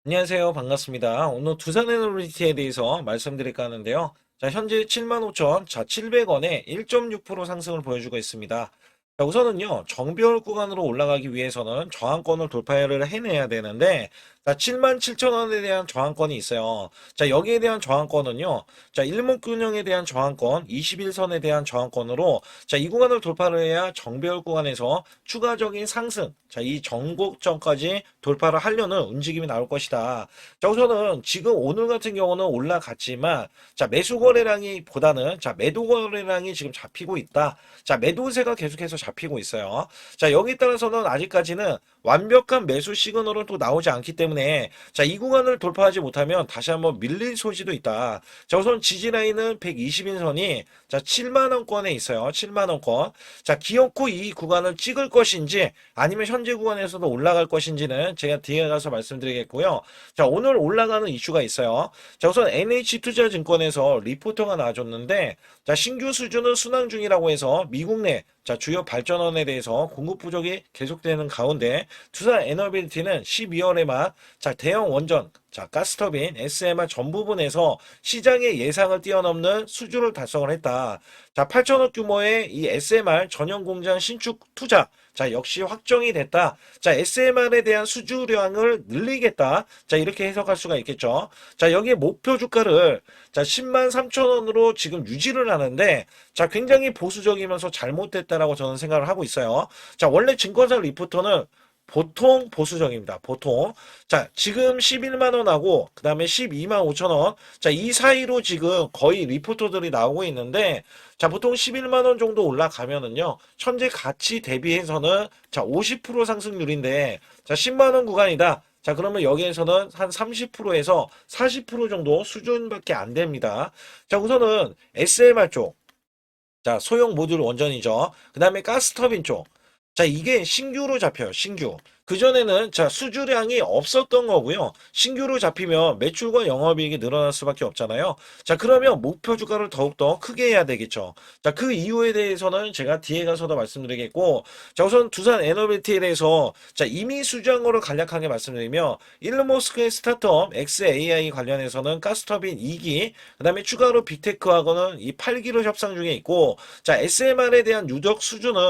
안녕하세요. 반갑습니다. 오늘 두산에너리티에 대해서 말씀드릴까 하는데요. 자, 현재 75,000, 자, 700원에 1.6% 상승을 보여주고 있습니다. 자, 우선은요, 정배열 구간으로 올라가기 위해서는 저항권을 돌파를 해내야 되는데, 자, 77,000원에 대한 저항권이 있어요. 자, 여기에 대한 저항권은요, 자, 일목균형에 대한 저항권, 21선에 대한 저항권으로, 자, 이 구간을 돌파를 해야 정배열 구간에서 추가적인 상승, 자, 이 전곡점까지 돌파를 하려는 움직임이 나올 것이다. 자, 우선은 지금 오늘 같은 경우는 올라갔지만, 자, 매수 거래량이 보다는, 자, 매도 거래량이 지금 잡히고 있다. 자, 매도세가 계속해서 잡히고 있어요. 자, 여기에 따라서는 아직까지는 완벽한 매수 시그널은 또 나오지 않기 때문에, 자, 이 구간을 돌파하지 못하면 다시 한번 밀릴 소지도 있다. 자, 우선 지지라인은 120인선이, 자, 7만원권에 있어요. 7만원권. 자, 기어코 이 구간을 찍을 것인지, 아니면 현재 구간에서도 올라갈 것인지는 제가 뒤에 가서 말씀드리겠고요. 자, 오늘 올라가는 이슈가 있어요. 자, 우선 NH투자증권에서 리포터가 나와줬는데, 자, 신규 수주는 순항 중이라고 해서 미국 내 자, 주요 발전원에 대해서 공급 부족이 계속되는 가운데 두산 에너빌리티는 12월에만 자, 대형 원전, 자, 가스터빈, SMR 전 부분에서 시장의 예상을 뛰어넘는 수주를 달성을 했다. 자, 8천억 규모의 이 SMR 전용 공장 신축 투자, 자, 역시 확정이 됐다. 자, SMR에 대한 수주량을 늘리겠다. 자, 이렇게 해석할 수가 있겠죠. 자, 여기에 목표 주가를 자, 10만 3천 원으로 지금 유지를 하는데, 자, 굉장히 보수적이면서 잘못됐다라고 저는 생각을 하고 있어요. 자, 원래 증권사 리포터는 보통 보수적입니다. 보통. 자, 지금 11만 원하고 그다음에 12만 5천 원. 자, 이 사이로 지금 거의 리포터들이 나오고 있는데 자, 보통 11만 원 정도 올라가면은요. 현재 가치 대비해서는 자, 50% 상승률인데 자, 10만 원 구간이다. 자, 그러면 여기에서는 한 30%에서 40% 정도 수준밖에 안 됩니다. 자, 우선은 SMR 쪽. 자, 소형 모듈 원전이죠. 그 다음에 가스터빈 쪽. 자, 이게 신규로 잡혀요. 신규. 그전에는 자, 수주량이 없었던 거고요. 신규로 잡히면 매출과 영업이익이 늘어날 수밖에 없잖아요. 자, 그러면 목표 주가를 더욱더 크게 해야 되겠죠. 자, 그 이유에 대해서는 제가 뒤에 가서도 말씀드리겠고, 자, 우선 두산 에너빌티에 대해서 자, 이미 수주한 거를 간략하게 말씀드리면, 일론 머스크의 스타트업 XAI 관련해서는 가스터빈 2기, 그 다음에 추가로 빅테크하고는 이 8기를 협상 중에 있고, 자, SMR에 대한 누적 수주는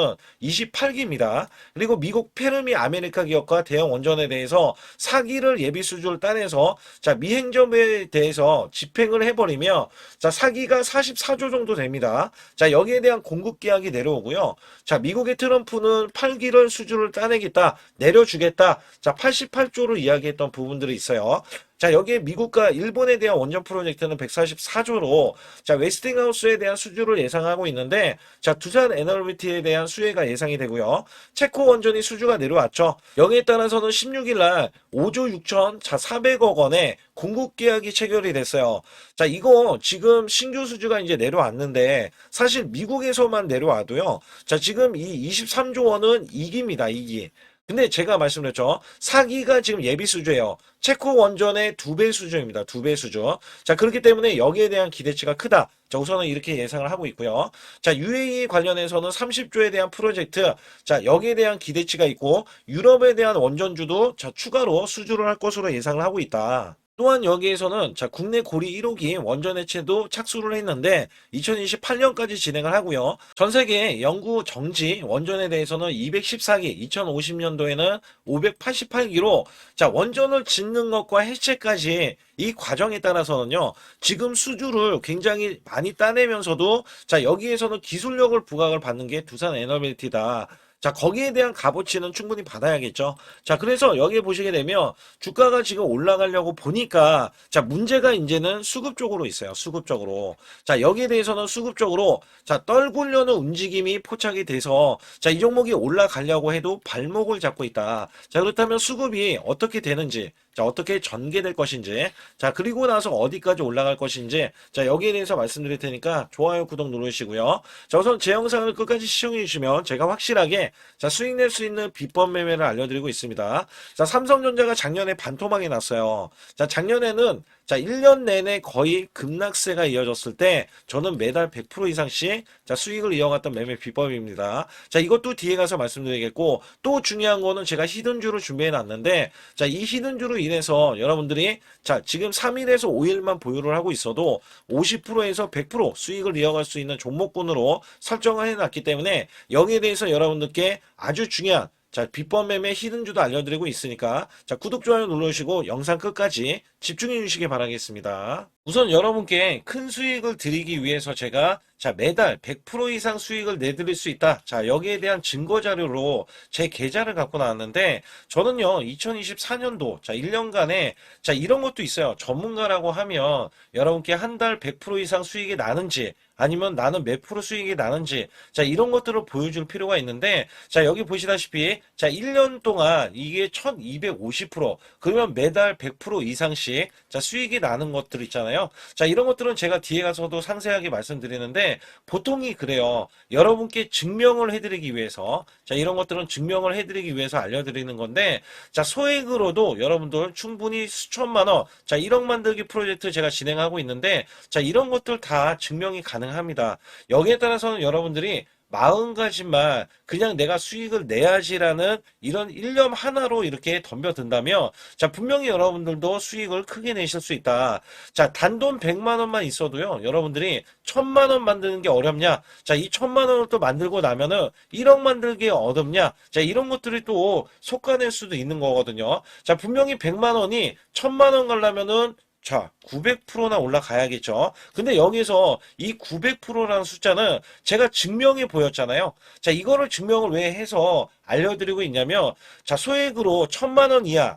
28기입니다. 그리고 미국 페르미 아메리카 기업과 대형 원전에 대해서 4기를 예비 수주를 따내서 자, 미행점에 대해서 집행을 해버리며 자, 4기가 44조 정도 됩니다. 자, 여기에 대한 공급 계약이 내려오고요. 자, 미국의 트럼프는 8기를 수주를 따내겠다, 내려주겠다. 자, 88조를 이야기했던 부분들이 있어요. 자, 여기에 미국과 일본에 대한 원전 프로젝트는 144조로 자, 웨스팅하우스에 대한 수주를 예상하고 있는데 자, 두산 에너비티에 대한 수혜가 예상이 되고요. 체코 원전이 수주가 내려왔죠. 여기에 따라서는 16일 날 5조 6천 자, 400억 원의 공급 계약이 체결이 됐어요. 자, 이거 지금 신규 수주가 이제 내려왔는데 사실 미국에서만 내려와도요. 자, 지금 이 23조 원은 2기입니다. 2기. 근데 제가 말씀드렸죠. 4기가 지금 예비 수주예요. 체코 원전의 2배 수주입니다. 2배 수주. 자, 그렇기 때문에 여기에 대한 기대치가 크다. 자, 우선은 이렇게 예상을 하고 있고요. 자, UAE 관련해서는 30조에 대한 프로젝트. 자, 여기에 대한 기대치가 있고, 유럽에 대한 원전주도 자, 추가로 수주를 할 것으로 예상을 하고 있다. 또한 여기에서는 자, 국내 고리 1호기 원전 해체도 착수를 했는데 2028년까지 진행을 하고요. 전 세계 영구 정지 원전에 대해서는 214기, 2050년도에는 588기로 자, 원전을 짓는 것과 해체까지 이 과정에 따라서는요. 지금 수주를 굉장히 많이 따내면서도 자, 여기에서는 기술력을 부각을 받는 게 두산 에너빌리티다. 자, 거기에 대한 값어치는 충분히 받아야겠죠. 자, 그래서 여기에 보시게 되면 주가가 지금 올라가려고 보니까 자, 문제가 이제는 수급 쪽으로 있어요. 수급 쪽으로. 자, 여기에 대해서는 수급 쪽으로 자, 떨구려는 움직임이 포착이 돼서 자, 이 종목이 올라가려고 해도 발목을 잡고 있다. 자, 그렇다면 수급이 어떻게 되는지 자, 어떻게 전개될 것인지 자, 그리고 나서 어디까지 올라갈 것인지 자, 여기에 대해서 말씀드릴 테니까 좋아요, 구독 누르시고요. 자, 우선 제 영상을 끝까지 시청해 주시면 제가 확실하게 자, 수익 낼 수 있는 비법 매매를 알려드리고 있습니다. 자, 삼성전자가 작년에 반토막이 났어요. 자, 작년에는 자, 1년 내내 거의 급락세가 이어졌을 때 저는 매달 100% 이상씩 자, 수익을 이어갔던 매매 비법입니다. 자, 이것도 뒤에 가서 말씀드리겠고 또 중요한 거는 제가 히든주를 준비해 놨는데 자, 이 히든주로 인해서 여러분들이 자, 지금 3일에서 5일만 보유를 하고 있어도 50%에서 100% 수익을 이어갈 수 있는 종목군으로 설정을 해놨기 때문에 여기에 대해서 여러분들께 아주 중요한 자, 비법 매매 히든주도 알려드리고 있으니까 자, 구독, 좋아요 눌러주시고 영상 끝까지 집중해 주시기 바라겠습니다. 우선 여러분께 큰 수익을 드리기 위해서 제가 자, 매달 100% 이상 수익을 내드릴 수 있다. 자, 여기에 대한 증거 자료로 제 계좌를 갖고 나왔는데 저는요, 2024년도 자, 1년간에 자, 이런 것도 있어요. 전문가라고 하면 여러분께 한 달 100% 이상 수익이 나는지 아니면 나는 몇 프로 수익이 나는지 자, 이런 것들을 보여줄 필요가 있는데 자, 여기 보시다시피 자, 1년 동안 이게 1250% 그러면 매달 100% 이상씩 자, 수익이 나는 것들 있잖아요. 자, 이런 것들은 제가 뒤에 가서도 상세하게 말씀드리는데 보통이 그래요. 여러분께 증명을 해드리기 위해서 자, 이런 것들은 증명을 해드리기 위해서 알려드리는 건데 자, 소액으로도 여러분들 충분히 수천만 원 자, 1억 만들기 프로젝트 제가 진행하고 있는데 자, 이런 것들 다 증명이 가능합니다. 여기에 따라서는 여러분들이 마음가짐만 그냥 내가 수익을 내야지라는 이런 일념 하나로 이렇게 덤벼든다면 자, 분명히 여러분들도 수익을 크게 내실 수 있다. 자, 단돈 100만 원만 있어도요, 여러분들이 1000만 원 만드는 게 어렵냐? 자, 이 1000만 원을 또 만들고 나면은 1억 만들기 어렵냐? 자, 이런 것들이 또 속아낼 수도 있는 거거든요. 자, 분명히 100만 원이 1000만 원 가려면은 자, 900%나 올라가야겠죠. 근데 여기서 이 900%라는 숫자는 제가 증명해 보였잖아요. 자, 이거를 증명을 왜 해서 알려드리고 있냐면, 자, 소액으로 1000만 원 이하,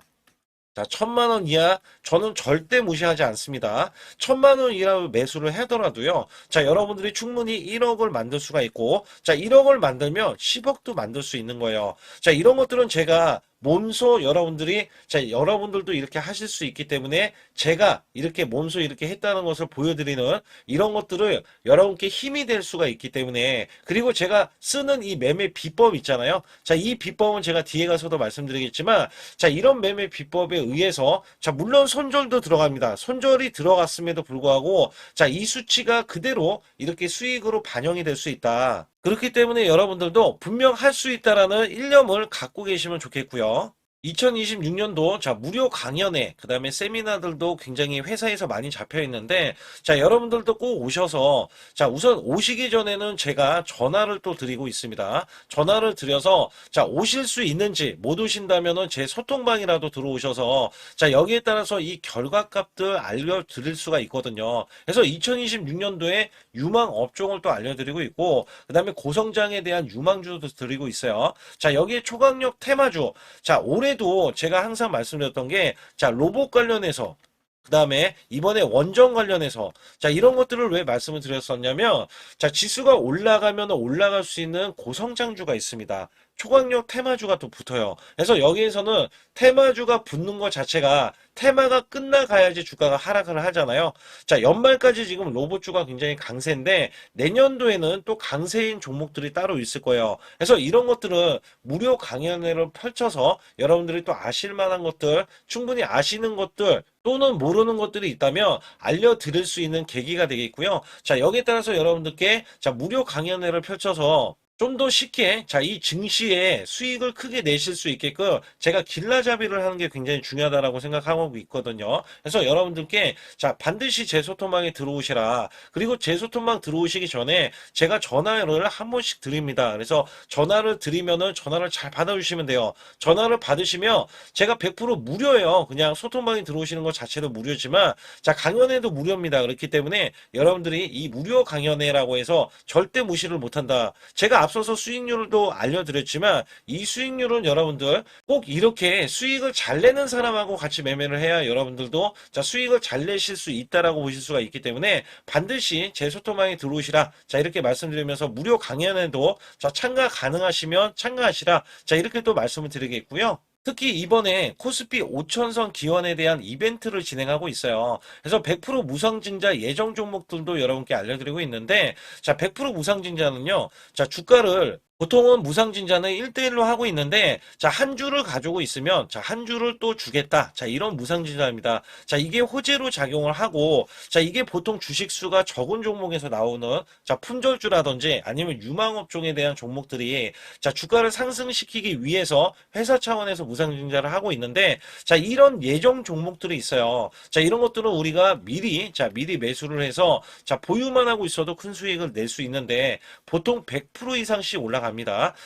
자, 1000만 원 이하 저는 절대 무시하지 않습니다. 1000만 원 이하 매수를 하더라도요. 자, 여러분들이 충분히 1억을 만들 수가 있고 자, 1억을 만들면 10억도 만들 수 있는 거예요. 자, 이런 것들은 제가 몸소 여러분들이 자, 여러분들도 이렇게 하실 수 있기 때문에 제가 이렇게 몸소 이렇게 했다는 것을 보여드리는 이런 것들을 여러분께 힘이 될 수가 있기 때문에 그리고 제가 쓰는 이 매매 비법 있잖아요. 자, 이 비법은 제가 뒤에 가서도 말씀드리겠지만 자, 이런 매매 비법에 의해서 자, 물론 손절도 들어갑니다. 손절이 들어갔음에도 불구하고 자, 이 수치가 그대로 이렇게 수익으로 반영이 될 수 있다. 그렇기 때문에 여러분들도 분명 할 수 있다라는 일념을 갖고 계시면 좋겠고요. 2026년도 자, 무료 강연회 그다음에 세미나들도 굉장히 회사에서 많이 잡혀 있는데 자, 여러분들도 꼭 오셔서 자, 우선 오시기 전에는 제가 전화를 또 드리고 있습니다. 전화를 드려서 자, 오실 수 있는지 못 오신다면은 제 소통방이라도 들어오셔서 자, 여기에 따라서 이 결과값들 알려드릴 수가 있거든요. 그래서 2026년도에 유망 업종을 또 알려드리고 있고 그다음에 고성장에 대한 유망주도 드리고 있어요. 자, 여기에 초강력 테마주 자, 올해도 제가 항상 말씀드렸던 게, 자, 로봇 관련해서, 그 다음에 이번에 원전 관련해서, 자, 이런 것들을 왜 말씀을 드렸었냐면, 자, 지수가 올라가면 올라갈 수 있는 고성장주가 있습니다. 초강력 테마주가 또 붙어요. 그래서 여기에서는 테마주가 붙는 것 자체가 테마가 끝나가야지 주가가 하락을 하잖아요. 자, 연말까지 지금 로봇주가 굉장히 강세인데 내년도에는 또 강세인 종목들이 따로 있을 거예요. 그래서 이런 것들은 무료 강연회를 펼쳐서 여러분들이 또 아실 만한 것들, 충분히 아시는 것들 또는 모르는 것들이 있다면 알려드릴 수 있는 계기가 되겠고요. 자, 여기에 따라서 여러분들께 자, 무료 강연회를 펼쳐서 좀 더 쉽게 자, 이 증시에 수익을 크게 내실 수 있게끔 제가 길라잡이를 하는 게 굉장히 중요하다라고 생각하고 있거든요. 그래서 여러분들께 자, 반드시 제 소통방에 들어오시라. 그리고 제 소통방 들어오시기 전에 제가 전화를 한 번씩 드립니다. 그래서 전화를 드리면은 전화를 잘 받아주시면 돼요. 전화를 받으시면 제가 100% 무료예요. 그냥 소통방에 들어오시는 것 자체도 무료지만 자, 강연회도 무료입니다. 그렇기 때문에 여러분들이 이 무료 강연회라고 해서 절대 무시를 못한다. 제가 앞서서 수익률도 알려드렸지만 이 수익률은 여러분들 꼭 이렇게 수익을 잘 내는 사람하고 같이 매매를 해야 여러분들도 자, 수익을 잘 내실 수 있다라고 보실 수가 있기 때문에 반드시 제 소통방에 들어오시라. 자, 이렇게 말씀드리면서 무료 강연에도 자, 참가 가능하시면 참가하시라. 자, 이렇게 또 말씀을 드리겠고요. 특히 이번에 코스피 5천선 기원에 대한 이벤트를 진행하고 있어요. 그래서 100% 무상증자 예정 종목들도 여러분께 알려드리고 있는데 자, 100% 무상증자는요. 자, 주가를 보통은 무상증자는 1대1로 하고 있는데, 자, 한 주를 가지고 있으면, 자, 한 주를 또 주겠다. 자, 이런 무상증자입니다. 자, 이게 호재로 작용을 하고, 자, 이게 보통 주식수가 적은 종목에서 나오는, 자, 품절주라든지 아니면 유망업종에 대한 종목들이, 자, 주가를 상승시키기 위해서 회사 차원에서 무상증자를 하고 있는데, 자, 이런 예정 종목들이 있어요. 자, 이런 것들은 우리가 미리 매수를 해서, 자, 보유만 하고 있어도 큰 수익을 낼 수 있는데, 보통 100% 이상씩 올라갑니다.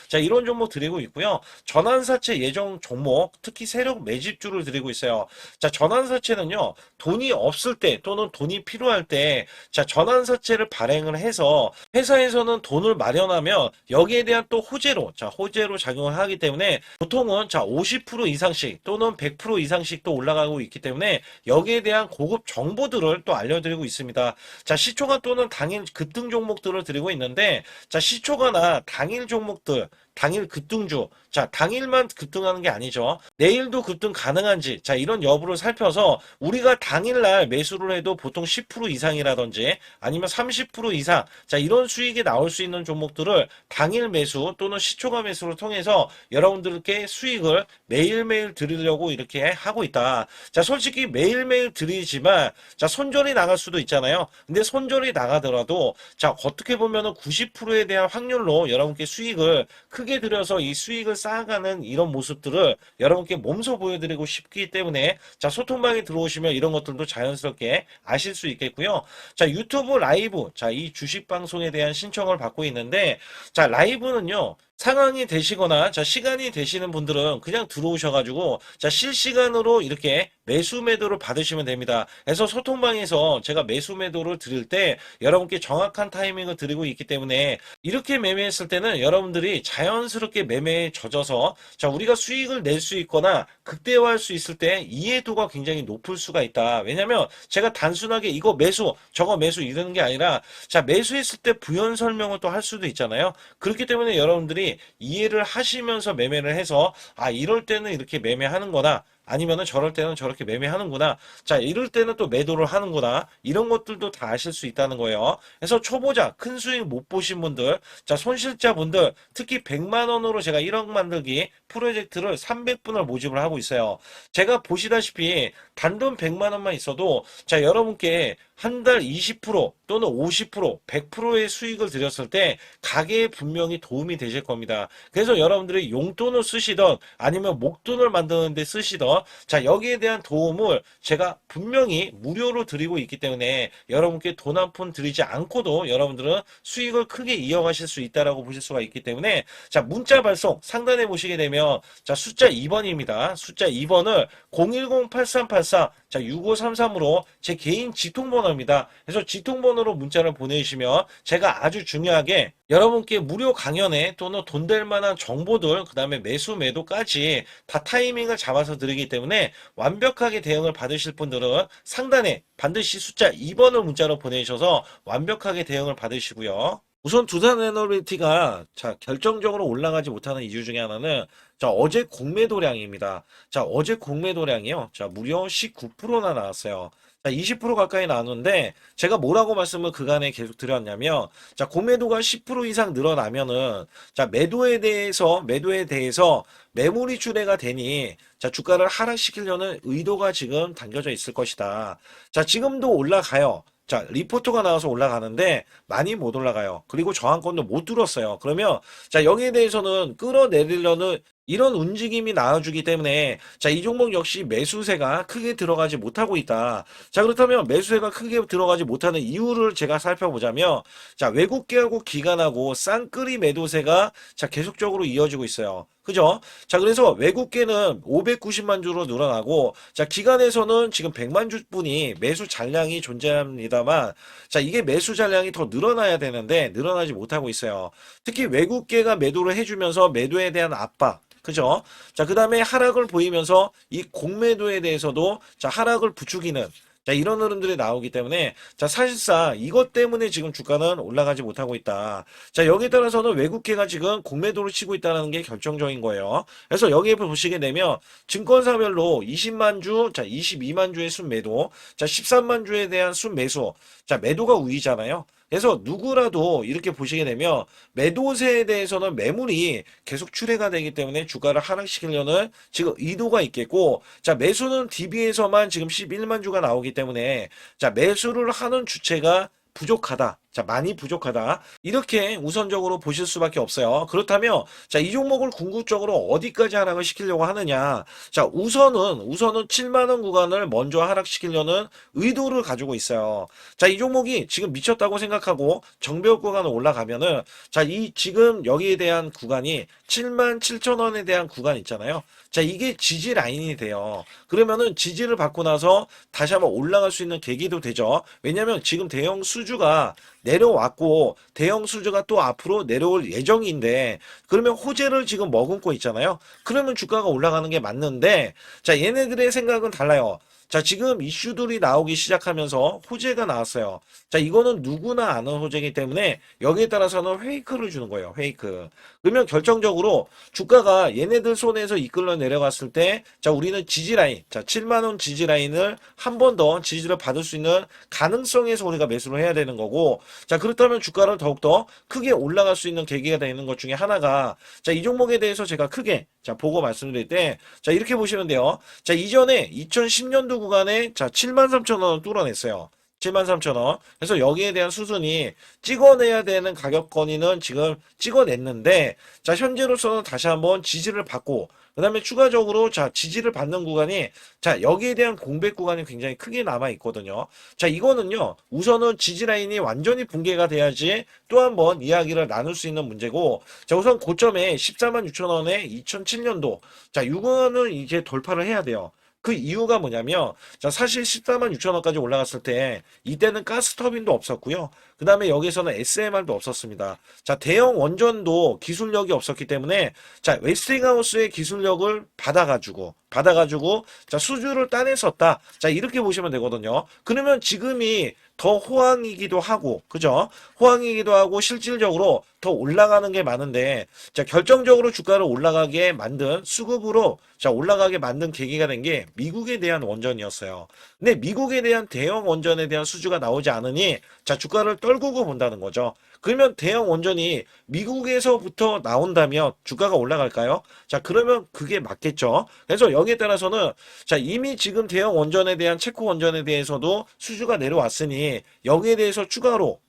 자, 이런 종목 드리고 있고요. 전환사채 예정 종목, 특히 세력 매집주를 드리고 있어요. 자, 전환사채는요, 돈이 없을 때 또는 돈이 필요할 때, 자, 전환사채를 발행을 해서 회사에서는 돈을 마련하면 여기에 대한 또 호재로, 자, 호재로 작용을 하기 때문에 보통은 자, 50% 이상씩 또는 100% 이상씩 또 올라가고 있기 때문에 여기에 대한 고급 정보들을 또 알려드리고 있습니다. 자, 시초가 또는 당일 급등 종목들을 드리고 있는데, 자, 시초가나 당일 종목들, 당일 급등주, 자, 당일만 급등하는 게 아니죠. 내일도 급등 가능한지, 자, 이런 여부를 살펴서 우리가 당일날 매수를 해도 보통 10% 이상이라든지 아니면 30% 이상, 자, 이런 수익이 나올 수 있는 종목들을 당일 매수 또는 시초가 매수를 통해서 여러분들께 수익을 매일매일 드리려고 이렇게 하고 있다. 자, 솔직히 매일매일 드리지만, 자, 손절이 나갈 수도 있잖아요. 근데 손절이 나가더라도, 자, 어떻게 보면은 90%에 대한 확률로 여러분께 수익을 크게 들여서 이 수익을 쌓아가는 이런 모습들을 여러분께 몸소 보여드리고 싶기 때문에, 자, 소통방에 들어오시면 이런 것들도 자연스럽게 아실 수 있겠고요. 자, 유튜브 라이브, 자, 이 주식 방송에 대한 신청을 받고 있는데, 자, 라이브는요, 상황이 되시거나, 자, 시간이 되시는 분들은 그냥 들어오셔가지고, 자, 실시간으로 이렇게 매수 매도를 받으시면 됩니다. 그래서 소통방에서 제가 매수 매도를 드릴 때 여러분께 정확한 타이밍을 드리고 있기 때문에, 이렇게 매매했을 때는 여러분들이 자연스럽게 매매에 젖어서, 자, 우리가 수익을 낼 수 있거나 극대화할 수 있을 때 이해도가 굉장히 높을 수가 있다. 왜냐면 제가 단순하게 이거 매수, 저거 매수 이러는 게 아니라, 자, 매수했을 때 부연 설명을 또 할 수도 있잖아요. 그렇기 때문에 여러분들이 이해를 하시면서 매매를 해서, 아, 이럴 때는 이렇게 매매하는 거나, 아니면은 저럴 때는 저렇게 매매하는구나. 자, 이럴 때는 또 매도를 하는구나. 이런 것들도 다 아실 수 있다는 거예요. 그래서 초보자, 큰 수익 못 보신 분들, 자, 손실자분들, 특히 100만 원으로 제가 1억 만들기 프로젝트를 300분을 모집을 하고 있어요. 제가 보시다시피 단돈 100만 원만 있어도, 자, 여러분께 한 달 20% 또는 50%, 100%의 수익을 드렸을 때 가게에 분명히 도움이 되실 겁니다. 그래서 여러분들이 용돈을 쓰시던 아니면 목돈을 만드는 데 쓰시던, 자, 여기에 대한 도움을 제가 분명히 무료로 드리고 있기 때문에 여러분께 돈 한 푼 드리지 않고도 여러분들은 수익을 크게 이어가실 수 있다라고 보실 수가 있기 때문에, 자, 문자 발송 상단에 보시게 되면, 자, 숫자 2번입니다. 숫자 2번을 010-8384, 자, 6533으로 제 개인 직통번호입니다. 그래서 직통번호로 문자를 보내주시면 제가 아주 중요하게 여러분께 무료 강연에 또는 돈 될 만한 정보들, 그 다음에 매수 매도까지 다 타이밍을 잡아서 드리기 때문에 완벽하게 대응을 받으실 분들은 상단에 반드시 숫자 2번을 문자로 보내주셔서 완벽하게 대응을 받으시고요. 우선 두산 에너비티가, 자, 결정적으로 올라가지 못하는 이유 중에 하나는, 자, 어제 공매도량입니다. 자, 어제 공매도량이요, 자, 무려 19%나 나왔어요. 자, 20% 가까이 나왔는데 제가 뭐라고 말씀을 그간에 계속 드렸냐면, 자, 공매도가 10% 이상 늘어나면은, 자, 매도에 대해서 매물이 출회가 되니, 자, 주가를 하락시키려는 의도가 지금 담겨져 있을 것이다. 자, 지금도 올라가요. 자, 리포트가 나와서 올라가는데 많이 못 올라가요. 그리고 저항권도 못 뚫었어요. 그러면, 자, 여기에 대해서는 끌어내리려는 이런 움직임이 나와주기 때문에, 자, 이 종목 역시 매수세가 크게 들어가지 못하고 있다. 자, 그렇다면 매수세가 크게 들어가지 못하는 이유를 제가 살펴보자면, 자, 외국계하고 기관하고 쌍끌이 매도세가, 자, 계속적으로 이어지고 있어요. 그죠? 자, 그래서 외국계는 590만 주로 늘어나고, 자, 기관에서는 지금 100만 주분이 매수 잔량이 존재합니다만, 자, 이게 매수 잔량이 더 늘어나야 되는데 늘어나지 못하고 있어요. 특히 외국계가 매도를 해주면서 매도에 대한 압박, 그죠? 자, 그 다음에 하락을 보이면서 이 공매도에 대해서도, 자, 하락을 부추기는, 자, 이런 흐름들이 나오기 때문에, 자, 사실상 이것 때문에 지금 주가는 올라가지 못하고 있다. 자, 여기에 따라서는 외국계가 지금 공매도를 치고 있다는 게 결정적인 거예요. 그래서 여기에 보시게 되면 증권사별로 20만 주, 자, 22만 주의 순매도, 자, 13만 주에 대한 순매수, 자, 매도가 우위잖아요. 그래서 누구라도 이렇게 보시게 되면 매도세에 대해서는 매물이 계속 출회가 되기 때문에 주가를 하락시키려는 지금 의도가 있겠고, 자, 매수는 DB에서만 지금 11만 주가 나오기 때문에, 자, 매수를 하는 주체가 부족하다. 자, 많이 부족하다. 이렇게 우선적으로 보실 수밖에 없어요. 그렇다면, 자, 이 종목을 궁극적으로 어디까지 하락을 시키려고 하느냐. 자, 우선은 7만원 구간을 먼저 하락시키려는 의도를 가지고 있어요. 자, 이 종목이 지금 미쳤다고 생각하고 정배역 구간을 올라가면은, 자, 이 지금 여기에 대한 구간이 7만 7천 원에 대한 구간 있잖아요. 자, 이게 지지 라인이 돼요. 그러면은 지지를 받고 나서 다시 한번 올라갈 수 있는 계기도 되죠. 왜냐면 지금 대형 수주가 내려왔고 대형 수주가 또 앞으로 내려올 예정인데, 그러면 호재를 지금 머금고 있잖아요. 그러면 주가가 올라가는 게 맞는데, 자, 얘네들의 생각은 달라요. 자, 지금 이슈들이 나오기 시작하면서 호재가 나왔어요. 자, 이거는 누구나 아는 호재이기 때문에 여기에 따라서는 페이크를 주는 거예요. 페이크. 그러면 결정적으로 주가가 얘네들 손에서 이끌려 내려갔을 때, 자, 우리는 지지라인, 자, 7만원 지지라인을 한 번 더 지지를 받을 수 있는 가능성에서 우리가 매수를 해야 되는 거고, 자, 그렇다면 주가를 더욱더 크게 올라갈 수 있는 계기가 되는 것 중에 하나가, 자, 이 종목에 대해서 제가 크게, 자, 보고 말씀드릴 때, 자, 이렇게 보시면 돼요. 자, 이전에 2010년도 구간에, 자, 73,000원을 뚫어냈어요. 73,000원. 그래서 여기에 대한 수순이 찍어내야 되는 가격권위는 지금 찍어냈는데, 자, 현재로서는 다시 한번 지지를 받고, 그 다음에 추가적으로, 자, 지지를 받는 구간이, 자, 여기에 대한 공백 구간이 굉장히 크게 남아 있거든요. 자, 이거는요, 우선은 지지 라인이 완전히 붕괴가 돼야지 또 한번 이야기를 나눌 수 있는 문제고, 자, 우선 고점에 14만 6천 원에 2007년도, 자, 이거는 이제 돌파를 해야 돼요. 그 이유가 뭐냐면, 자, 사실 14만 6천 원까지 올라갔을 때 이때는 가스터빈도 없었고요. 그 다음에 여기서는 SMR도 없었습니다. 자, 대형 원전도 기술력이 없었기 때문에, 자, 웨스팅하우스의 기술력을 받아가지고 자, 수주를 따냈었다. 자, 이렇게 보시면 되거든요. 그러면 지금이 더 호황이기도 하고, 그죠? 호황이기도 하고 실질적으로 더 올라가는 게 많은데, 자, 결정적으로 주가를 올라가게 만든 수급으로, 자, 올라가게 만든 계기가 된 게 미국에 대한 원전이었어요. 근데 미국에 대한 대형 원전에 대한 수주가 나오지 않으니, 자, 주가를 떨구고 본다는 거죠. 그러면 대형 원전이 미국에서부터 나온다면 주가가 올라갈까요? 자, 그러면 그게 맞겠죠. 그래서 여기에 따라서는, 자, 이미 지금 대형 원전에 대한 체코 원전에 대해서도 수주가 내려왔으니 여기에 대해서 추가로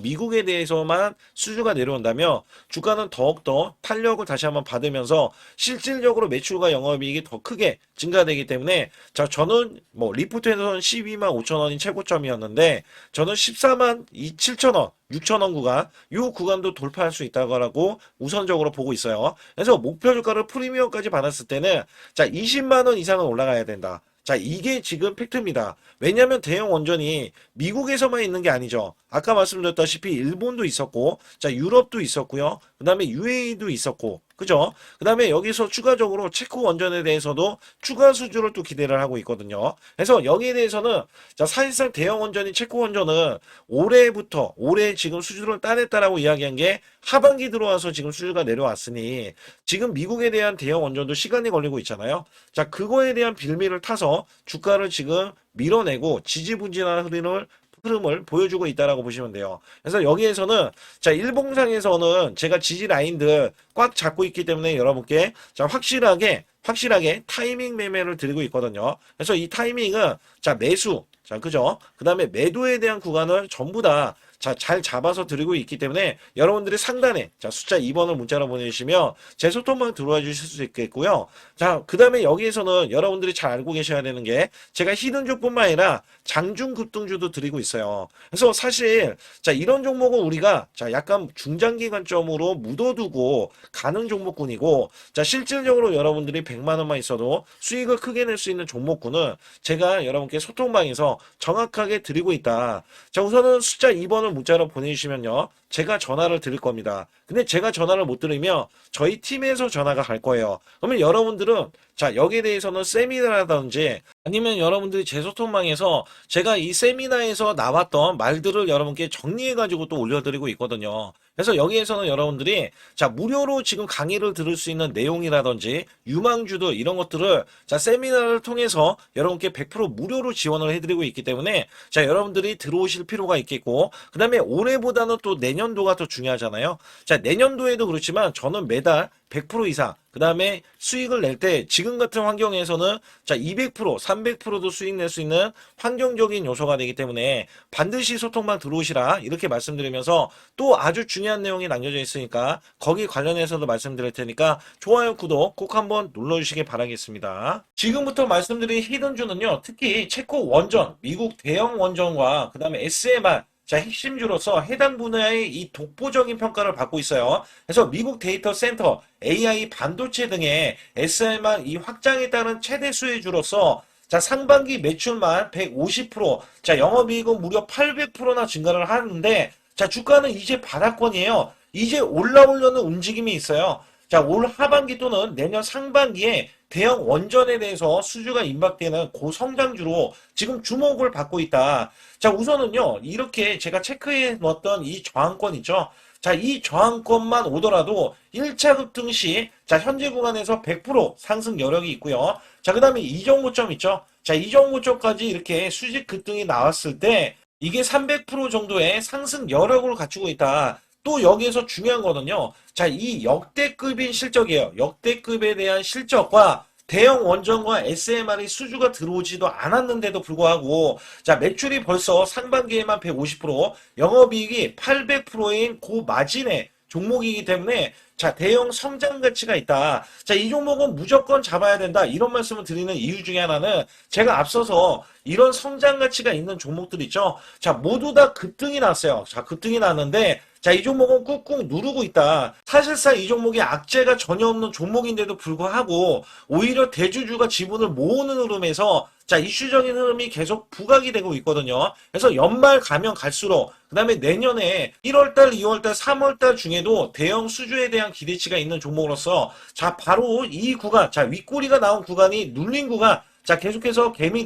미국에 대해서만 수주가 내려온다면 주가는 더욱더 탄력을 다시 한번 받으면서 실질적으로 매출과 영업이익이 더 크게 증가되기 때문에, 자, 저는 뭐 리포트에서는 12만 5천 원이 최고점이었는데 저는 14만 7천 원 6천 원 구간, 이 구간도 돌파할 수 있다고 우선적으로 보고 있어요. 그래서 목표 주가를 프리미엄까지 받았을 때는, 자, 20만 원 이상은 올라가야 된다. 자, 이게 지금 팩트입니다. 왜냐하면 대형 원전이 미국에서만 있는 게 아니죠. 아까 말씀드렸다시피 일본도 있었고, 자, 유럽도 있었고요. 그 다음에 UAE도 있었고, 그죠? 그 다음에 여기서 추가적으로 체코 원전에 대해서도 추가 수주를 또 기대를 하고 있거든요. 그래서 여기에 대해서는, 자, 사실상 대형 원전인 체코 원전은 올해 지금 수주를 따냈다라고 이야기한 게 하반기 들어와서 지금 수주가 내려왔으니, 지금 미국에 대한 대형 원전도 시간이 걸리고 있잖아요. 자, 그거에 대한 빌미를 타서 주가를 지금 밀어내고 지지부진한 흐름을 보여주고 있다라고 보시면 돼요. 그래서 여기에서는, 자, 일봉상에서는 제가 지지 라인들 꽉 잡고 있기 때문에 여러분께, 자, 확실하게 타이밍 매매를 드리고 있거든요. 그래서 이 타이밍은, 자, 매수, 자, 그죠? 그 다음에 매도에 대한 구간을 전부 다, 자, 잘 잡아서 드리고 있기 때문에 여러분들이 상단에, 자, 숫자 2번을 문자로 보내주시면 제 소통방 들어와 주실 수 있겠고요. 자, 그 다음에 여기에서는 여러분들이 잘 알고 계셔야 되는 게, 제가 히든주뿐만 아니라 장중급등주도 드리고 있어요. 그래서 사실, 자, 이런 종목은 우리가, 자, 약간 중장기 관점으로 묻어두고 가는 종목군이고, 자, 실질적으로 여러분들이 100만 원만 있어도 수익을 크게 낼 수 있는 종목군은 제가 여러분께 소통방에서 정확하게 드리고 있다. 자, 우선은 숫자 2번을 문자로 보내주시면요, 제가 전화를 드릴 겁니다. 근데 제가 전화를 못 드리면 저희 팀에서 전화가 갈 거예요. 그러면 여러분들은, 자, 여기에 대해서는 세미나라든지 아니면 여러분들이 제 소통방에서 제가 이 세미나에서 나왔던 말들을 여러분께 정리해가지고 또 올려드리고 있거든요. 그래서 여기에서는 여러분들이 자 무료로 지금 강의를 들을 수 있는 내용이라든지 유망주도 이런 것들을 자 세미나를 통해서 여러분께 100% 무료로 지원을 해드리고 있기 때문에 자 여러분들이 들어오실 필요가 있겠고 그 다음에 올해보다는 또 내년도가 더 중요하잖아요. 자 내년도에도 그렇지만 저는 매달 100% 이상 그 다음에 수익을 낼 때 지금 같은 환경에서는 자 200%, 300%도 수익 낼 수 있는 환경적인 요소가 되기 때문에 반드시 소통방 들어오시라 이렇게 말씀드리면서 또 아주 중요한 내용이 남겨져 있으니까 거기 관련해서도 말씀드릴 테니까 좋아요, 구독 꼭 한번 눌러주시기 바라겠습니다. 지금부터 말씀드린 히든주는요, 특히 체코 원전, 미국 대형 원전과 그 다음에 SMR 자, 핵심주로서 해당 분야의 이 독보적인 평가를 받고 있어요. 그래서 미국 데이터 센터, AI 반도체 등의 SMR 이 확장에 따른 최대 수혜주로서 자, 상반기 매출만 150%, 자, 영업이익은 무려 800%나 증가를 하는데 자, 주가는 이제 바닥권이에요. 이제 올라오려는 움직임이 있어요. 자, 올 하반기 또는 내년 상반기에 대형 원전에 대해서 수주가 임박되는 고성장주로 지금 주목을 받고 있다. 자, 우선은요, 이렇게 제가 체크해 놓았던 이 저항권 있죠? 자, 이 저항권만 오더라도 1차 급등 시, 자, 현재 구간에서 100% 상승 여력이 있고요. 자, 그 다음에 이정고점 있죠? 자, 이정고점까지 이렇게 수직 급등이 나왔을 때, 이게 300% 정도의 상승 여력을 갖추고 있다. 또 여기에서 중요한 거는요. 자, 이 역대급인 실적이에요. 역대급에 대한 실적과 대형 원전과 SMR이 수주가 들어오지도 않았는데도 불구하고 자, 매출이 벌써 상반기에만 150%, 영업이익이 800%인 고마진의 종목이기 때문에 자, 대형 성장 가치가 있다. 자, 이 종목은 무조건 잡아야 된다. 이런 말씀을 드리는 이유 중에 하나는 제가 앞서서 이런 성장 가치가 있는 종목들 있죠. 자, 모두 다 급등이 났어요. 자, 급등이 났는데 자, 이 종목은 꾹꾹 누르고 있다. 사실상 이 종목이 악재가 전혀 없는 종목인데도 불구하고 오히려 대주주가 지분을 모으는 흐름에서 자, 이슈적인 흐름이 계속 부각이 되고 있거든요. 그래서 연말 가면 갈수록 그 다음에 내년에 1월달, 2월달, 3월달 중에도 대형 수주에 대한 기대치가 있는 종목으로서 자, 바로 이 구간, 자, 윗꼬리가 나온 구간이 눌린 구간, 자, 계속해서 개미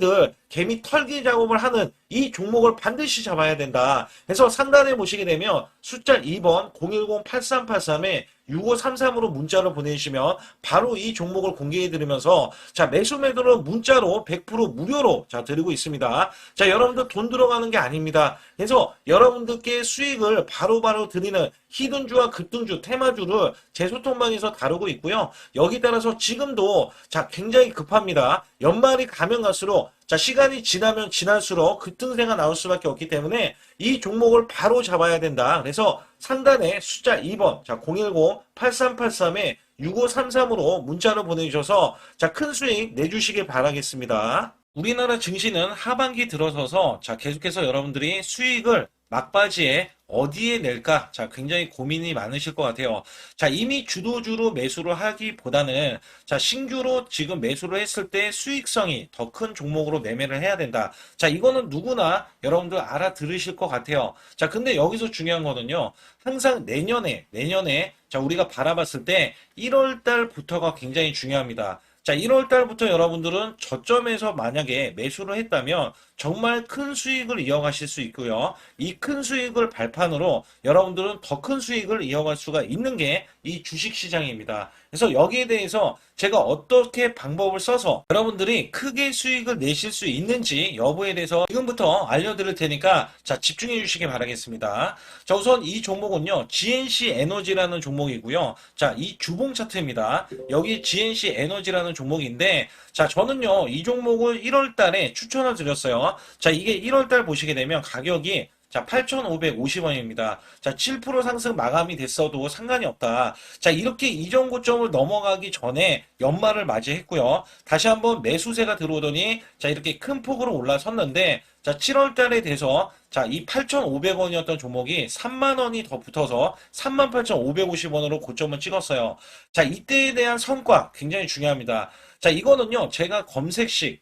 털기 작업을 하는 이 종목을 반드시 잡아야 된다. 그래서 상단에 보시게 되면 숫자 2번 010-8383에 6533으로 문자를 보내주시면 바로 이 종목을 공개해드리면서 자, 매수 매도는 문자로 100% 무료로 자, 드리고 있습니다. 자, 여러분들 돈 들어가는 게 아닙니다. 그래서 여러분들께 수익을 바로바로 드리는 히든주와 급등주, 테마주를 제 소통방에서 다루고 있고요. 여기 따라서 지금도 자, 굉장히 급합니다. 연말이 가면 갈수록 자, 시간이 지나면 지날수록 급등세가 나올 수밖에 없기 때문에 이 종목을 바로 잡아야 된다. 그래서 상단에 숫자 2번, 자, 010-8383에 6533으로 문자를 보내주셔서 자, 큰 수익 내주시길 바라겠습니다. 우리나라 증시는 하반기 들어서서 자, 계속해서 여러분들이 수익을 막바지에 어디에 낼까? 자, 굉장히 고민이 많으실 것 같아요. 자, 이미 주도주로 매수를 하기보다는 자, 신규로 지금 매수를 했을 때 수익성이 더 큰 종목으로 매매를 해야 된다. 자, 이거는 누구나 여러분들 알아들으실 것 같아요. 자, 근데 여기서 중요한 거는요. 항상 내년에 자, 우리가 바라봤을 때 1월 달부터가 굉장히 중요합니다. 자, 1월 달부터 여러분들은 저점에서 만약에 매수를 했다면 정말 큰 수익을 이어가실 수 있고요. 이 큰 수익을 발판으로 여러분들은 더 큰 수익을 이어갈 수가 있는 게 이 주식시장입니다. 그래서 여기에 대해서 제가 어떻게 방법을 써서 여러분들이 크게 수익을 내실 수 있는지 여부에 대해서 지금부터 알려드릴 테니까 자, 집중해 주시기 바라겠습니다. 자, 우선 이 종목은요, GNC 에너지라는 종목이고요. 자, 이 주봉 차트입니다. 여기 GNC 에너지라는 종목인데 자, 저는요, 이 종목을 1월 달에 추천을 드렸어요. 자, 이게 1월 달 보시게 되면 가격이 자, 8,550원입니다. 자, 7% 상승 마감이 됐어도 상관이 없다. 자, 이렇게 이전 고점을 넘어가기 전에 연말을 맞이했고요. 다시 한번 매수세가 들어오더니 자, 이렇게 큰 폭으로 올라섰는데 자, 7월 달에 돼서 자, 이 8,500원이었던 종목이 3만 원이 더 붙어서 38,550원으로 고점을 찍었어요. 자, 이때에 대한 성과 굉장히 중요합니다. 자, 이거는요, 제가 검색식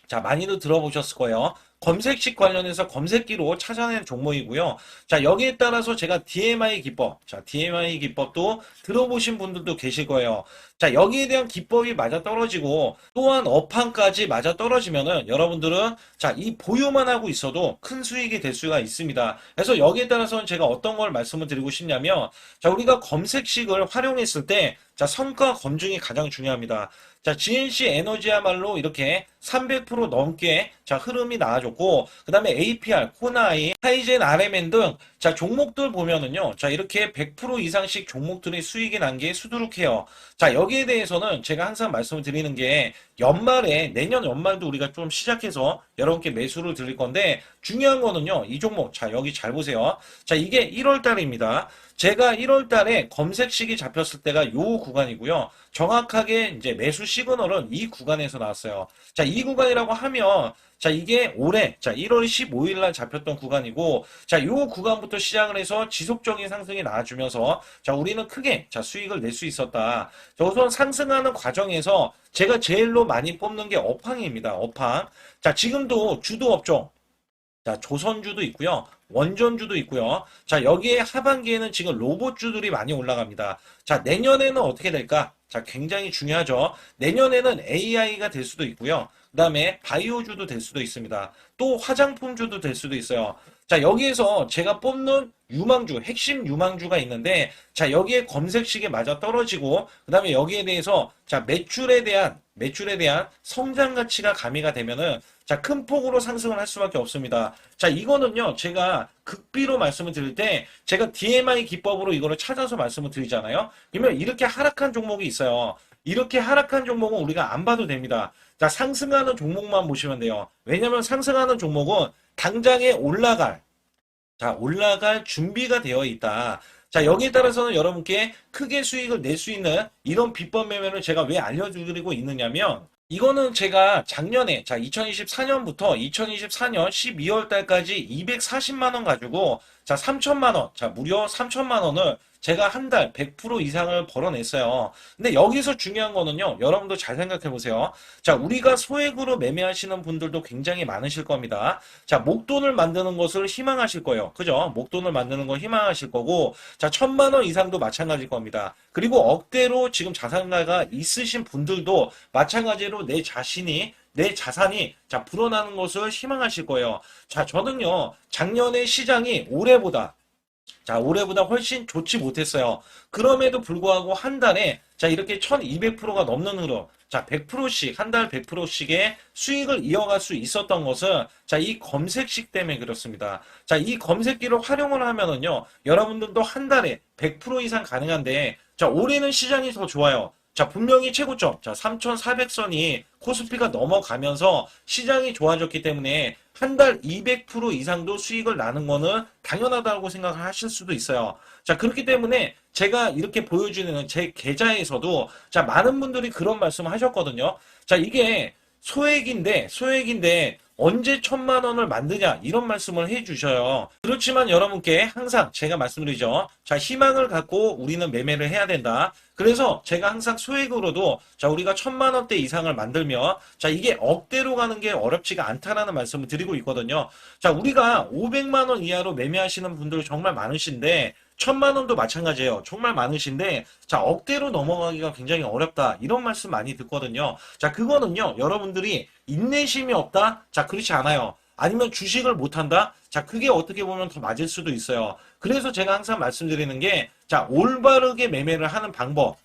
자, 많이들 들어보셨을 거예요. 검색식 관련해서 검색기로 찾아낸 종목이고요. 자, 여기에 따라서 제가 DMI 기법, 자, DMI 기법도 들어보신 분들도 계실 거예요. 자, 자, 여기에 대한 기법이 맞아떨어지고 또한 업황까지 맞아떨어지면은 여러분들은 자, 이 보유만 하고 있어도 큰 수익이 될 수가 있습니다. 그래서 여기에 따라서는 제가 어떤 걸 말씀을 드리고 싶냐면 자, 우리가 검색식을 활용했을 때 자, 성과 검증이 가장 중요합니다. 자, GNC 에너지야말로 이렇게 300% 넘게 자, 흐름이 나와줬고, 그 다음에 APR, 코나이, 하이젠, RMN 등 자, 종목들 보면은요. 자, 이렇게 100% 이상씩 종목들의 수익이 난 게 수두룩해요. 자, 여기에 대해서는 제가 항상 말씀을 드리는 게 연말에 내년 연말도 우리가 좀 시작해서 여러분께 매수를 드릴 건데 중요한 거는요. 이 종목 자, 여기 잘 보세요. 자, 이게 1월 달입니다. 제가 1월 달에 검색식이 잡혔을 때가 요 구간이고요. 정확하게 이제 매수 시그널은 이 구간에서 나왔어요. 자, 이 구간이라고 하면 자, 이게 올해 자, 1월 15일 날 잡혔던 구간이고 자, 요 구간부터 시작을 해서 지속적인 상승이 나와주면서 자, 우리는 크게 자, 수익을 낼 수 있었다. 자, 우선 상승하는 과정에서 제가 제일로 많이 뽑는 게 업황입니다. 업황. 자, 지금도 주도 업종 자, 조선주도 있고요. 원전주도 있고요. 자, 여기에 하반기에는 지금 로봇주들이 많이 올라갑니다. 자, 내년에는 어떻게 될까? 자, 굉장히 중요하죠. 내년에는 AI가 될 수도 있고요. 그 다음에 바이오주도 될 수도 있습니다. 또 화장품주도 될 수도 있어요. 자, 여기에서 제가 뽑는 유망주, 핵심 유망주가 있는데, 자, 여기에 검색식에 맞아 떨어지고, 그 다음에 여기에 대해서, 자, 매출에 대한 성장 가치가 가미가 되면은, 자, 큰 폭으로 상승을 할 수밖에 없습니다. 자, 이거는요, 제가 극비로 말씀을 드릴 때, 제가 DMI 기법으로 이거를 찾아서 말씀을 드리잖아요. 그러면 이렇게 하락한 종목이 있어요. 이렇게 하락한 종목은 우리가 안 봐도 됩니다. 자, 상승하는 종목만 보시면 돼요. 왜냐면 상승하는 종목은 당장에 올라갈 준비가 되어 있다. 자, 여기에 따라서는 여러분께 크게 수익을 낼 수 있는 이런 비법 매매를 제가 왜 알려드리고 있느냐면, 이거는 제가 작년에, 자, 2024년부터 2024년 12월 달까지 240만 원 가지고, 자, 3천만 원, 자, 무려 3천만 원을 제가 한 달 100% 이상을 벌어냈어요. 근데 여기서 중요한 거는요, 여러분도 잘 생각해 보세요. 자, 우리가 소액으로 매매하시는 분들도 굉장히 많으실 겁니다. 자, 목돈을 만드는 것을 희망하실 거예요. 그죠? 목돈을 만드는 걸 희망하실 거고, 자, 1,000만 원 이상도 마찬가지일 겁니다. 그리고 억대로 지금 자산가가 있으신 분들도 마찬가지로 내 자산이 자 불어나는 것을 희망하실 거예요. 자, 저는요 작년에 시장이 올해보다 훨씬 좋지 못했어요. 그럼에도 불구하고 한 달에 자 이렇게 1200%가 넘는 흐름, 자 100%씩 한 달 100%씩의 수익을 이어갈 수 있었던 것은 자 이 검색식 때문에 그렇습니다. 자, 이 검색기를 활용을 하면은요 여러분들도 한 달에 100% 이상 가능한데 자 올해는 시장이 더 좋아요. 자, 분명히 최고점, 자, 3,400선이 코스피가 넘어가면서 시장이 좋아졌기 때문에 한 달 200% 이상도 수익을 나는 거는 당연하다고 생각을 하실 수도 있어요. 자, 그렇기 때문에 제가 이렇게 보여주는 제 계좌에서도 자, 많은 분들이 그런 말씀을 하셨거든요. 자, 이게 소액인데 언제 1,000만 원을 만드냐 이런 말씀을 해주셔요. 그렇지만 여러분께 항상 제가 말씀드리죠. 자, 희망을 갖고 우리는 매매를 해야 된다. 그래서 제가 항상 소액으로도 자 우리가 1,000만 원대 이상을 만들면 자 이게 억대로 가는 게 어렵지가 않다라는 말씀을 드리고 있거든요. 자, 우리가 500만 원 이하로 매매하시는 분들 정말 많으신데 1,000만 원도 마찬가지예요. 정말 많으신데 자 억대로 넘어가기가 굉장히 어렵다 이런 말씀 많이 듣거든요. 자, 그거는요 여러분들이 인내심이 없다? 자, 그렇지 않아요. 아니면 주식을 못한다? 자, 그게 어떻게 보면 더 맞을 수도 있어요. 그래서 제가 항상 말씀드리는 게 자 올바르게 매매를 하는 방법,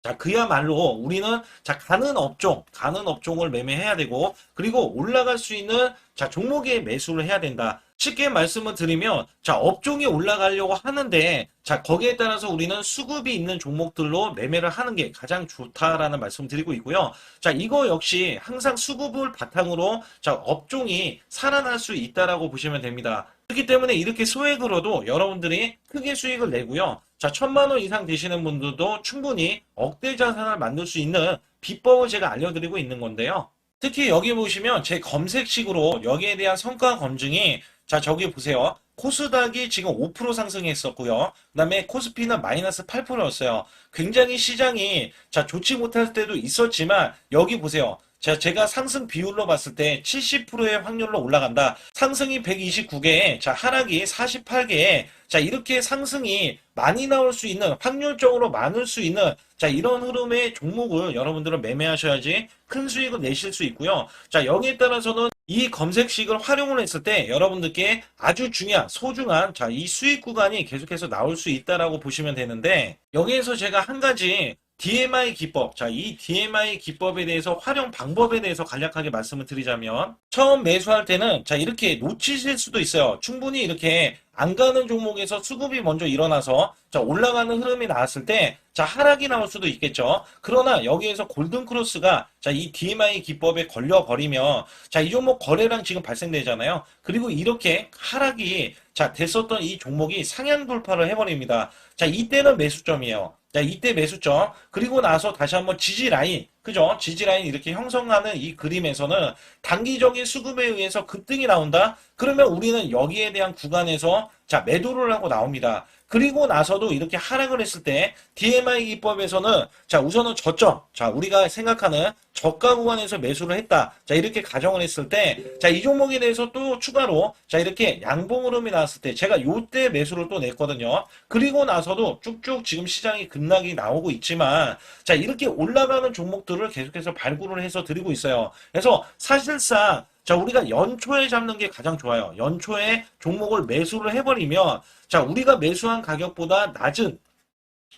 자, 그야말로 우리는 자, 가는 업종을 매매해야 되고, 그리고 올라갈 수 있는 자, 종목에 매수를 해야 된다. 쉽게 말씀을 드리면, 자, 업종이 올라가려고 하는데, 자, 거기에 따라서 우리는 수급이 있는 종목들로 매매를 하는 게 가장 좋다라는 말씀을 드리고 있고요. 자, 이거 역시 항상 수급을 바탕으로 자, 업종이 살아날 수 있다라고 보시면 됩니다. 그렇기 때문에 이렇게 소액으로도 여러분들이 크게 수익을 내고요. 자, 1,000만 원 이상 되시는 분들도 충분히 억대 자산을 만들 수 있는 비법을 제가 알려드리고 있는 건데요. 특히 여기 보시면 제 검색식으로 여기에 대한 성과 검증이 자, 저기 보세요. 코스닥이 지금 5% 상승했었고요. 그 다음에 코스피는 마이너스 8%였어요. 굉장히 시장이 자 좋지 못할 때도 있었지만 여기 보세요. 자, 제가 상승 비율로 봤을 때 70%의 확률로 올라간다. 상승이 129개에, 자, 하락이 48개에, 자, 이렇게 상승이 많이 나올 수 있는, 확률적으로 많을 수 있는, 자, 이런 흐름의 종목을 여러분들은 매매하셔야지 큰 수익을 내실 수 있고요. 자, 여기에 따라서는 이 검색식을 활용을 했을 때 여러분들께 아주 중요한, 소중한, 자, 이 수익 구간이 계속해서 나올 수 있다라고 보시면 되는데, 여기에서 제가 한 가지 DMI 기법, 자, 이 DMI 기법에 대해서 활용 방법에 대해서 간략하게 말씀을 드리자면, 처음 매수할 때는, 자, 이렇게 놓치실 수도 있어요. 충분히 이렇게 안 가는 종목에서 수급이 먼저 일어나서, 자, 올라가는 흐름이 나왔을 때, 자, 하락이 나올 수도 있겠죠. 그러나 여기에서 골든 크로스가, 자, 이 DMI 기법에 걸려버리면, 자, 이 종목 거래량 지금 발생되잖아요. 그리고 이렇게 하락이, 자, 됐었던 이 종목이 상향 돌파를 해버립니다. 자, 이때는 매수점이에요. 자, 이때 매수점. 그리고 나서 다시 한번 지지 라인. 그죠? 지지 라인 이렇게 형성하는 이 그림에서는 단기적인 수급에 의해서 급등이 나온다? 그러면 우리는 여기에 대한 구간에서 자, 매도를 하고 나옵니다. 그리고 나서도 이렇게 하락을 했을 때 DMI 기법에서는 자, 우선은 저점. 자, 우리가 생각하는 저가 구간에서 매수를 했다. 자, 이렇게 가정을 했을 때 자, 이 종목에 대해서 또 추가로 자, 이렇게 양봉 흐름이 나왔을 때 제가 요때 매수를 또 냈거든요. 그리고 나서도 쭉쭉 지금 시장이 급락이 나오고 있지만 자, 이렇게 올라가는 종목들을 계속해서 발굴을 해서 드리고 있어요. 그래서 사실상 자, 우리가 연초에 잡는 게 가장 좋아요. 연초에 종목을 매수를 해버리면 자, 우리가 매수한 가격보다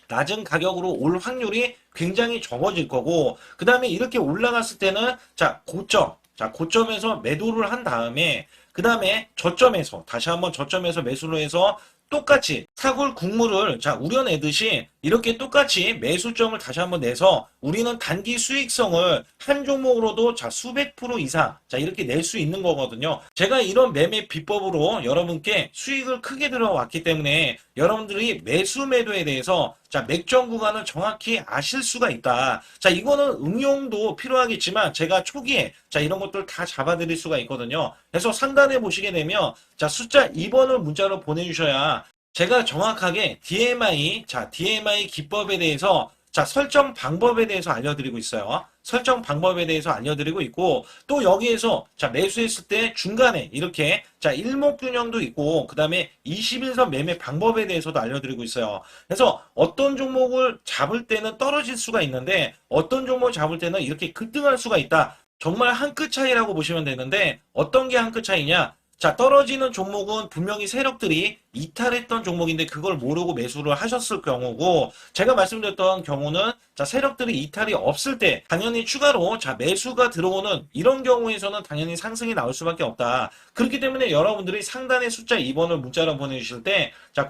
낮은 가격으로 올 확률이 굉장히 적어질 거고, 그 다음에 이렇게 올라갔을 때는, 자, 고점에서 매도를 한 다음에, 그 다음에 저점에서, 다시 한번 저점에서 매수를 해서 똑같이 사골 국물을 자 우려내듯이 이렇게 똑같이 매수점을 다시 한번 내서 우리는 단기 수익성을 한 종목으로도 자 수백 프로 이상 자 이렇게 낼 수 있는 거거든요. 제가 이런 매매 비법으로 여러분께 수익을 크게 들어왔기 때문에 여러분들이 매수 매도에 대해서 자 맥점 구간을 정확히 아실 수가 있다. 자 이거는 응용도 필요하겠지만 제가 초기에 자 이런 것들 다 잡아드릴 수가 있거든요. 그래서 상단에 보시게 되면 자 숫자 2번을 문자로 보내주셔야 제가 정확하게 DMI 기법에 대해서 자 설정 방법에 대해서 알려드리고 있어요. 설정 방법에 대해서 알려드리고 있고 또 여기에서 자 매수했을 때 중간에 이렇게 자 일목균형도 있고 그 다음에 21선 매매 방법에 대해서도 알려드리고 있어요. 그래서 어떤 종목을 잡을 때는 떨어질 수가 있는데 어떤 종목을 잡을 때는 이렇게 급등할 수가 있다. 정말 한 끗 차이라고 보시면 되는데 어떤 게 한 끗 차이냐? 자, 떨어지는 종목은 분명히 세력들이 이탈했던 종목인데 그걸 모르고 매수를 하셨을 경우고 제가 말씀드렸던 경우는 자, 세력들이 이탈이 없을 때 당연히 추가로 자, 매수가 들어오는 이런 경우에서는 당연히 상승이 나올 수밖에 없다. 그렇기 때문에 여러분들이 상단에 숫자 2번을 문자로 보내주실 때 자,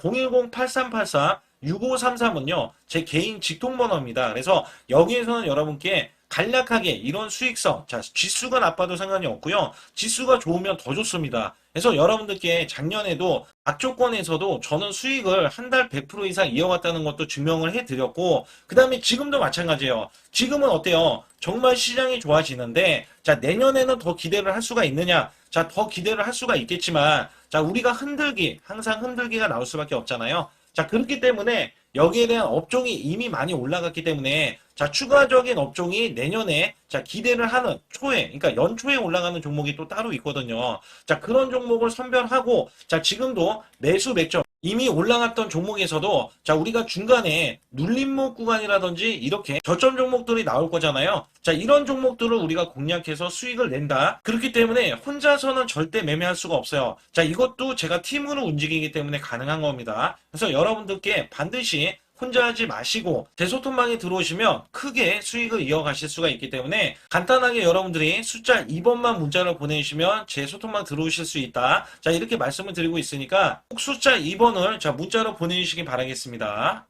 010-8384-6533은요. 제 개인 직통번호입니다. 그래서 여기에서는 여러분께 간략하게 이런 수익성, 자, 지수가 나빠도 상관이 없고요. 지수가 좋으면 더 좋습니다. 그래서 여러분들께 작년에도 악조건에서도 저는 수익을 한 달 100% 이상 이어갔다는 것도 증명을 해드렸고, 그 다음에 지금도 마찬가지예요. 지금은 어때요? 정말 시장이 좋아지는데, 자, 내년에는 더 기대를 할 수가 있느냐? 자, 더 기대를 할 수가 있겠지만, 자, 우리가 항상 흔들기가 나올 수밖에 없잖아요. 자, 그렇기 때문에 여기에 대한 업종이 이미 많이 올라갔기 때문에 자, 추가적인 업종이 내년에 자, 기대를 하는 초에, 그러니까 연초에 올라가는 종목이 또 따로 있거든요. 자, 그런 종목을 선별하고 자, 지금도 매수 맥점 이미 올라갔던 종목에서도 자, 우리가 중간에 눌림목 구간이라든지 이렇게 저점 종목들이 나올 거잖아요. 자, 이런 종목들을 우리가 공략해서 수익을 낸다. 그렇기 때문에 혼자서는 절대 매매할 수가 없어요. 자, 이것도 제가 팀으로 움직이기 때문에 가능한 겁니다. 그래서 여러분들께 반드시 혼자 하지 마시고 제 소통방에 들어오시면 크게 수익을 이어가실 수가 있기 때문에 간단하게 여러분들이 숫자 2번만 문자로 보내주시면 제 소통방 들어오실 수 있다. 자 이렇게 말씀을 드리고 있으니까 꼭 숫자 2번을 자 문자로 보내주시기 바라겠습니다.